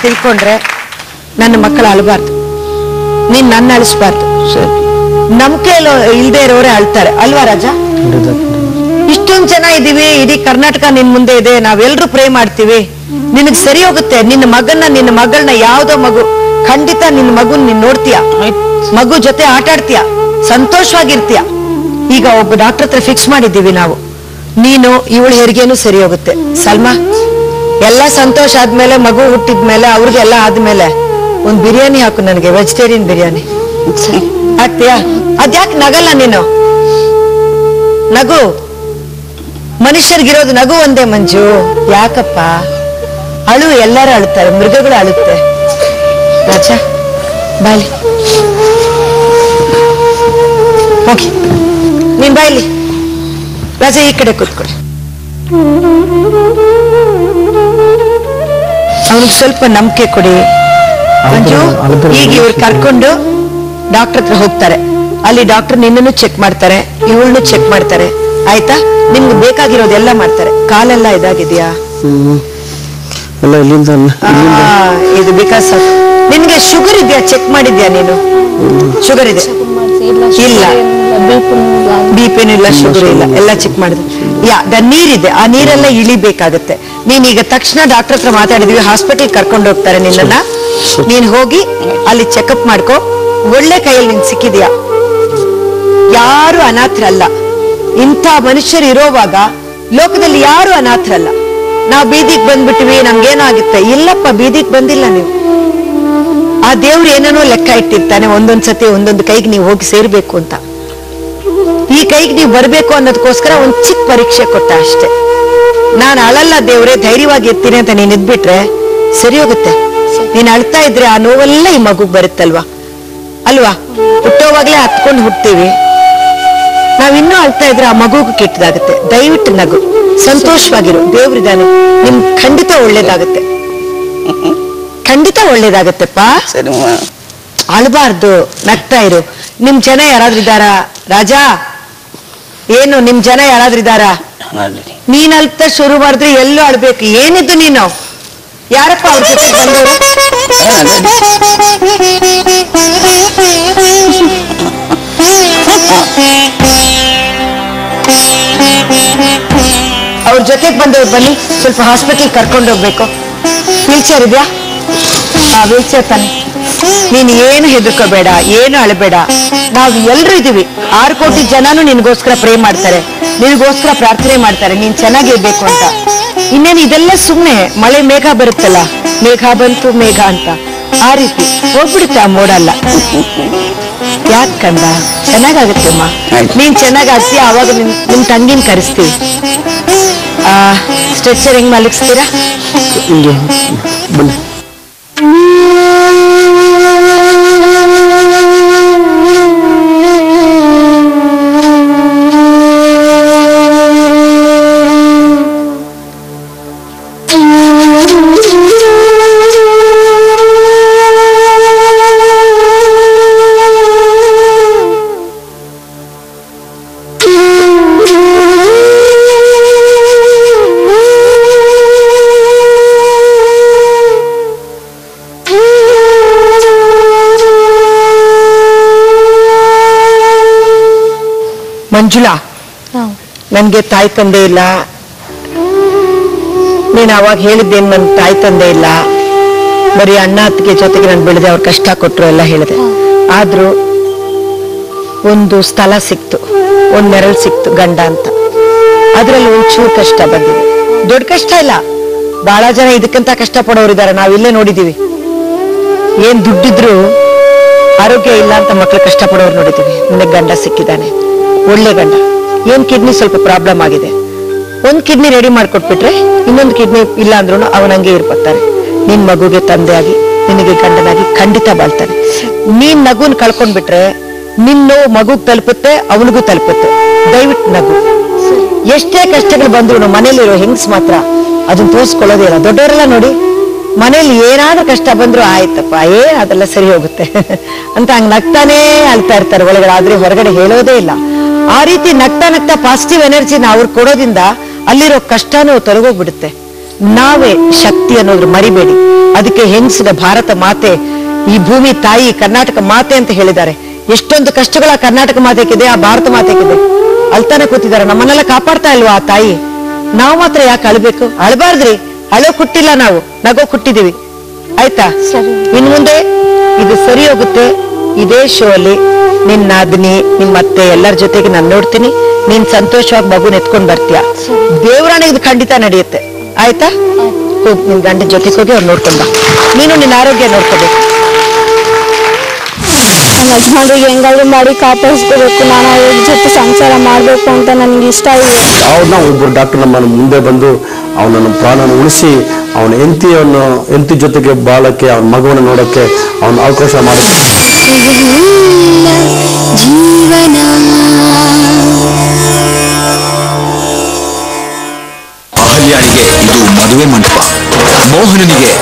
ತಿಳ್ಕೊಂಡ್ರೆ ನನ್ನ ಮಕ್ಕಳು ಅಳಬಾರ್ದು, ನೀನ್ ನನ್ನ ಅಳಿಸ್ಬಾರ್ದು. ನಂಬಿಕೆ ಇಲ್ದೇ ಇರೋರೆ ಅಳ್ತಾರೆ ಅಲ್ವಾ ರಾಜ? ಇಷ್ಟೊಂದ್ ಜನ ಇದೀವಿ, ಇಡೀ ಕರ್ನಾಟಕ ನಿನ್ ಮುಂದೆ ಇದೆ, ನಾವೆಲ್ಲರೂ ಪ್ರೇ ಮಾಡ್ತೀವಿ, ನಿನಗ್ ಸರಿ ಹೋಗುತ್ತೆ. ನಿನ್ನ ಮಗಳನ್ನ ಯಾವ್ದೋ ಮಗು, ಖಂಡಿತ ನಿನ್ನ ಮಗುನ್ ನೀನ್ ನೋಡ್ತೀಯ, ಮಗು ಜೊತೆ ಆಟ ಆಡ್ತೀಯ, ಸಂತೋಷವಾಗಿರ್ತೀಯ. ಈಗ ಒಬ್ಬ ಡಾಕ್ಟರ್ ಹತ್ರ ಫಿಕ್ಸ್ ಮಾಡಿದ್ದೀವಿ ನಾವು, ನೀನು ಇವಳು ಹೆರಿಗೆನೂ ಸರಿ ಹೋಗುತ್ತೆ. ಸಲ್ಮಾ, ಎಲ್ಲ ಸಂತೋಷ ಆದ್ಮೇಲೆ, ಮಗು ಹುಟ್ಟಿದ್ಮೇಲೆ, ಅವ್ರಿಗೆಲ್ಲ ಆದ್ಮೇಲೆ ಒಂದ್ ಬಿರಿಯಾನಿ ಹಾಕು ನನಗೆ, ವೆಜಿಟೇರಿಯನ್ ಬಿರಿಯಾನಿ ಹಾಕ್ತೀಯಾ? ಅದ್ಯಾಕೆ ನಗಲ್ಲ ನೀನು? ನಗು, ಮನುಷ್ಯರಿಗಿರೋದು ನಗು ಒಂದೇ ಮಂಜು. ಯಾಕಪ್ಪ ಅಳು? ಎಲ್ಲರೂ ಅಳುತ್ತಾರೆ, ಮೃಗಗಳು ಅಳುತ್ತೆ. ರಾಜ ಬಾಯ್ಲಿ, ಹೋಗಿ ನೀನ್ ಬಾಯ್ಲಿ. ರಾಜ ಈ ಕಡೆ ಕೂತ್ಕೊಳ್ಳಿ. ಅವ್ನಿಗೆ ಸ್ವಲ್ಪ ನಂಬಿಕೆ ಕೊಡಿ ಮಂಜು. ಈಗ ಇವ್ರು ಕರ್ಕೊಂಡು ಡಾಕ್ಟರ್ ಹತ್ರ ಹೋಗ್ತಾರೆ. ಅಲ್ಲಿ ಡಾಕ್ಟರ್ ನಿನ್ನನ್ನು ಚೆಕ್ ಮಾಡ್ತಾರೆ, ಇವಳನ್ನು ಚೆಕ್ ಮಾಡ್ತಾರೆ. ಆಯ್ತಾ? ನಿಮ್ಗೆ ಬೇಕಾಗಿರೋದೆಲ್ಲ ಮಾಡ್ತಾರೆ. ಕಾಲೆಲ್ಲ ಇದಾಗಿದ್ಯಾ? ಇದು ಬಿಕಾಸ್ ನಿನ್ಗೆ ಶುಗರ್ ಇದೆಯಾ? ಚೆಕ್ ಮಾಡಿದ್ಯಾ ನೀನು? ಶುಗರ್ ಇದೆ? ಇಲ್ಲ. ಬಿಪಿನೂ ಇಲ್ಲ, ಶುಗರ್ ಇಲ್ಲ, ಎಲ್ಲ ಚೆಕ್ ಮಾಡಿದ್ವಿ. ನೀರಿದೆ, ಆ ನೀರೆಲ್ಲ ಇಳಿಬೇಕಾಗತ್ತೆ. ನೀನೀಗ ತಕ್ಷಣ ಡಾಕ್ಟರ್ ಹತ್ರ ಮಾತಾಡಿದ್ವಿ, ಹಾಸ್ಪಿಟಲ್ ಕರ್ಕೊಂಡು ಹೋಗ್ತಾರೆ ನಿನ್ನನ್ನ. ನೀನ್ ಹೋಗಿ ಅಲ್ಲಿ ಚೆಕಪ್ ಮಾಡ್ಕೊ. ಒಳ್ಳೆ ಕೈಯಲ್ಲಿ ನೀನ್ ಸಿಕ್ಕಿದ್ಯಾ. ಯಾರು ಅನಾಥರಲ್ಲ. ಇಂಥ ಮನುಷ್ಯರು ಇರೋವಾಗ ಲೋಕದಲ್ಲಿ ಯಾರು ಅನಾಥರಲ್ಲ. ನಾವು ಬೀದಿಗೆ ಬಂದ್ಬಿಟ್ಟಿವಿ, ನಮ್ಗೇನಾಗುತ್ತೆ? ಇಲ್ಲಪ್ಪ, ಬೀದಿಗೆ ಬಂದಿಲ್ಲ ನೀವು. ಆ ದೇವ್ರು ಏನೇನೋ ಲೆಕ್ಕ ಇಟ್ಟಿರ್ತಾನೆ. ಒಂದೊಂದ್ಸತಿ ಒಂದೊಂದು ಕೈಗೆ ನೀವು ಹೋಗಿ ಸೇರ್ಬೇಕು ಅಂತ. ಈ ಕೈಗೆ ನೀವು ಬರ್ಬೇಕು ಅನ್ನೋದಕ್ಕೋಸ್ಕರ ಒಂದ್ ಚಿಕ್ಕ ಪರೀಕ್ಷೆ ಕೊಟ್ಟ ಅಷ್ಟೇ. ನಾನು ಅಳಲ್ಲ ದೇವ್ರೆ, ಧೈರ್ಯವಾಗಿ ಇರ್ತೀನಿ ಅಂತ ನೀನ್ ಇದ್ಬಿಟ್ರೆ ಸರಿ ಹೋಗುತ್ತೆ. ನೀನ್ ಅಳ್ತಾ ಇದ್ರೆ ಆ ನೋವೆಲ್ಲ ಈ ಮಗುಗ್ ಬರುತ್ತಲ್ವಾ? ಅಲ್ವಾ? ಹುಟ್ಟೋವಾಗ್ಲೇ ಹತ್ಕೊಂಡು ಹುಟ್ತೀವಿ. ನಾವಿನ್ನೂ ಅಳ್ತಾ ಇದ್ರೆ ಆ ಮಗುಗೂ ಕೆಟ್ಟದಾಗುತ್ತೆ. ದಯವಿಟ್ಟು ನಗು, ಸಂತೋಷವಾಗಿರು. ದೇವ್ರಿದಾನೆ, ನಿಮ್ ಖಂಡಿತ ಒಳ್ಳೇದಾಗುತ್ತೆ, ಖಂಡಿತ ಒಳ್ಳೇದಾಗತ್ತೆಪ್ಪ. ಅಳ್ಬಾರ್ದು, ನಗ್ತಾ ಇರು. ನಿಮ್ ಜನ ಯಾರಾದ್ರೂ ಇದ್ದಾರಾ ರಾಜಾ? ಏನು ನಿಮ್ ಜನ ಯಾರಾದ್ರೂ ಇದ್ದಾರಾ? ನೀನ್ ಅಳ್ತಾ ಶುರು ಮಾಡಿದ್ರೆ ಎಲ್ಲೂ ಅಳ್ಬೇಕು. ಏನಿದ್ದು ನೀನು? ಯಾರಪ್ಪ ಅವ್ರ ಜೊತೆ ಬಂದವರು? ಅವ್ರ ಜೊತೆಗೆ ಬಂದವ್ರು. ಬನ್ನಿ, ಸ್ವಲ್ಪ ಹಾಸ್ಪಿಟಲ್ ಕರ್ಕೊಂಡು ಹೋಗ್ಬೇಕು. ವೀಲ್ ಚೇರ್ ಇದೆಯಾ? ವೀಲ್ ಚೇರ್ ತಾನೆ. ನೀನ್ ಏನು ಹೆದರ್ಕೋಬೇಡ, ಏನು ಅಳಬೇಡ. ನಾವು ಎಲ್ರು ಇದೀವಿ. 6 ಕೋಟಿ ಜನನು ನಿನ್ಗೋಸ್ಕರ ಪ್ರೇ ಮಾಡ್ತಾರೆ, ನಿನ್ಗೋಸ್ಕರ ಪ್ರಾರ್ಥನೆ ಮಾಡ್ತಾರೆ, ನೀನ್ ಚೆನ್ನಾಗಿರ್ಬೇಕು ಅಂತ. ಇನ್ನೇನು ಇದೆಲ್ಲ ಸುಮ್ನೆ ಮಳೆ ಮೇಘ ಬರುತ್ತಲ್ಲ, ಮೇಘ ಬಂತು ಮೇಘ ಅಂತ, ಆ ರೀತಿ ಹೋಗ್ಬಿಡುತ್ತೆ ಆ ಮೋಡಲ್ಲ. ಯಾಕೆ ಕಂದ? ಚೆನ್ನಾಗಾಗುತ್ತೆ ಅಮ್ಮ. ನೀನ್ ಚೆನ್ನಾಗಾಗ್ತೀಯ, ಆವಾಗ ನಿಮ್ ತಂಗಿನ ಕರೆಸ್ತೀವಿ. ಸ್ಟ್ರೆಚರ್ ಹೆಂಗ್ ಮಲಗಿಸ್ತೀರಾ? ಮಂಜುಳಾ, ನನ್ಗೆ ತಾಯಿ ತಂದೆ ಇಲ್ಲ. ನೀನ್ ಅವಾಗ ಹೇಳಿದ್ದೇನು, ನನ್ ತಾಯಿ ತಂದೆ ಇಲ್ಲ, ಬರೀ ಅಣ್ಣ ಅತ್ತಿಗೆ ಜೊತೆಗೆ ನಾನು ಬೆಳೆದೆ, ಅವ್ರ ಕಷ್ಟ ಕೊಟ್ರು ಎಲ್ಲ ಹೇಳಿದೆ. ಆದ್ರೂ ಒಂದು ಸ್ಥಳ ಸಿಕ್ತು, ಒಂದ್ ನೆರಳು ಸಿಕ್ತು, ಗಂಡ ಅಂತ. ಅದ್ರಲ್ಲಿ ಒಂಚೂರು ಕಷ್ಟ ಬಂದಿದೆ. ದೊಡ್ಡ ಕಷ್ಟ ಇಲ್ಲ, ಬಹಳ ಜನ ಇದಕ್ಕಿಂತ ಕಷ್ಟ ಪಡೋರಿದ್ದಾರೆ, ನಾವಿಲ್ಲೇ ನೋಡಿದೀವಿ. ಏನ್ ದುಡ್ಡಿದ್ರು ಆರೋಗ್ಯ ಇಲ್ಲ ಅಂತ ಮಕ್ಳು ಕಷ್ಟ ಪಡೋರು ನೋಡಿದೀವಿ. ನಿನಗೆ ಗಂಡ ಸಿಕ್ಕಿದ್ದಾನೆ, ಒಳ್ಳೆ ಗಂಡ. ಏನ್ ಕಿಡ್ನಿ ಸ್ವಲ್ಪ ಪ್ರಾಬ್ಲಮ್ ಆಗಿದೆ, ಒಂದ್ ಕಿಡ್ನಿ ರೆಡಿ ಮಾಡ್ಕೊಟ್ಬಿಟ್ರೆ ಇನ್ನೊಂದು ಕಿಡ್ನಿ ಇಲ್ಲ ಅಂದ್ರೂ ಅವನಂಗೆ ಇರ್ಬರ್ತಾರೆ. ನಿನ್ ಮಗುಗೆ ತಂದೆಯಾಗಿ, ನಿನಗೆ ಗಂಡನಾಗಿ ಖಂಡಿತ ಬಾಳ್ತಾನೆ. ನೀನ್ ನಗುನ್ ಕಳ್ಕೊಂಡ್ಬಿಟ್ರೆ ನಿನ್ ನೋವು ಮಗುಗ್ ತಲುಪುತ್ತೆ, ಅವನಿಗೂ ತಲುಪುತ್ತೆ. ದಯವಿಟ್ಟು ನಗು. ಎಷ್ಟೇ ಕಷ್ಟಗಳು ಬಂದ್ರು ಮನೇಲಿರೋ ಹೆಂಗ್ಸ್ ಮಾತ್ರ ಅದನ್ನ ತೋರ್ಸ್ಕೊಳ್ಳೋದೇ ಇಲ್ಲ. ದೊಡ್ಡವರೆಲ್ಲ ನೋಡಿ, ಮನೇಲಿ ಏನಾದ್ರೂ ಕಷ್ಟ ಬಂದ್ರು ಆಯ್ತಪ್ಪ, ಅದೆಲ್ಲ ಸರಿ ಹೋಗುತ್ತೆ ಅಂತ ಹಂಗ್ ನಗ್ತಾನೇ ಅಳ್ತಾ ಇರ್ತಾರೆ ಒಳಗಡೆ, ಆದ್ರೆ ಹೊರಗಡೆ ಹೇಳೋದೇ ಇಲ್ಲ. ಆ ರೀತಿ ನಗ್ತಾ ನಗ್ತಾ ಪಾಸಿಟಿವ್ ಎನರ್ಜಿನ ಅವ್ರು ಕೊಡೋದ್ರಿಂದ ಅಲ್ಲಿರೋ ಕಷ್ಟನೂ ತೊಲಗೋಗ್ಬಿಡುತ್ತೆ. ನಾವೇ ಶಕ್ತಿ ಅನ್ನೋದ್ರ ಮರಿಬೇಡಿ. ಅದಕ್ಕೆ ಹೆಂಗಸಿನ ಭಾರತ ಮಾತೆ, ಈ ಭೂಮಿ ತಾಯಿ, ಕರ್ನಾಟಕ ಮಾತೆ ಅಂತ ಹೇಳಿದ್ದಾರೆ. ಎಷ್ಟೊಂದು ಕಷ್ಟಗಳ ಕರ್ನಾಟಕ ಮಾತೆಗಿದೆ, ಆ ಭಾರತ ಮಾತೆಗಿದೆ. ಅಳ್ತಾನೆ ಕೂತಿದ್ದಾರೆ. ನಮ್ಮನ್ನೆಲ್ಲ ಕಾಪಾಡ್ತಾ ಇಲ್ವಾ ಆ ತಾಯಿ? ನಾವು ಮಾತ್ರ ಯಾಕೆ ಅಳ್ಬೇಕು? ಅಳ್ಬಾರ್ದ್ರಿ. ಅಳೋ ಕುಟ್ಟಿಲ್ಲ, ನಾವು ನಗೋ ಕುಟ್ಟಿದೀವಿ. ಆಯ್ತಾ? ಇನ್ ಮುಂದೆ ಇದು ಸರಿ ಹೋಗುತ್ತೆ. ಇದೇ ಶೋ ಅಲ್ಲಿ ನಿನ್ನ ಅದ್ನಿ, ನಿಮ್ಮ ಅತ್ತೆ ಎಲ್ಲರ ಜೊತೆಗೆ ನಾನು ನೋಡ್ತೀನಿ. ನೀನ್ ಸಂತೋಷವಾಗಿ ಮಗುನ ಎತ್ಕೊಂಡ್ ಬರ್ತೀಯ. ದೇವರಾಣಿಗೆ ಇದು ಖಂಡಿತ ನಡೆಯುತ್ತೆ. ಆಯ್ತಾ? ಹೋಗಿ ನಿನ್ ಗಂಡನ ಜೊತೆಗೆ ಹೋಗಿ ಅವ್ರು ನೋಡ್ಕೊಂಡ. ನೀನು ನಿನ್ನ ಆರೋಗ್ಯ ನೋಡ್ಕೋಬೇಕು. ನನ್ನ ಯಜಮಾನ್ರಿಗೆ ಹೆಂಗಾದ್ರೂ ಮಾಡಿ ಕಾಪಾಡಿಸ್ಕೋಬೇಕು. ನಾನು ಅವ್ರ ಜೊತೆ ಸಂಸಾರ ಮಾಡ್ಬೇಕು ಅಂತ ನನ್ಗೆ ಇಷ್ಟ ಇದೆ. ಯಾವ್ದನ್ನ ಒಬ್ಬರು ಡಾಕ್ಟರ್ ನಮ್ಮ ಮುಂದೆ ಬಂದು ಅವನನ್ನು ಪ್ರಾಣನ ಉಳಿಸಿ ಅವನ ಹೆಂಡತಿ ಜೊತೆಗೆ ಬಾಳಕ್ಕೆ, ಅವನ ಮಗುವನ್ನು ನೋಡಕ್ಕೆ ಅವನ ಅವಕಾಶ ಮಾಡುತ್ತೆ. ಅಹಲ್ಯಾಳಿಗೆ ಇದು ಮದುವೆ ಮಂಟಪ, ಮೋಹನನಿಗೆ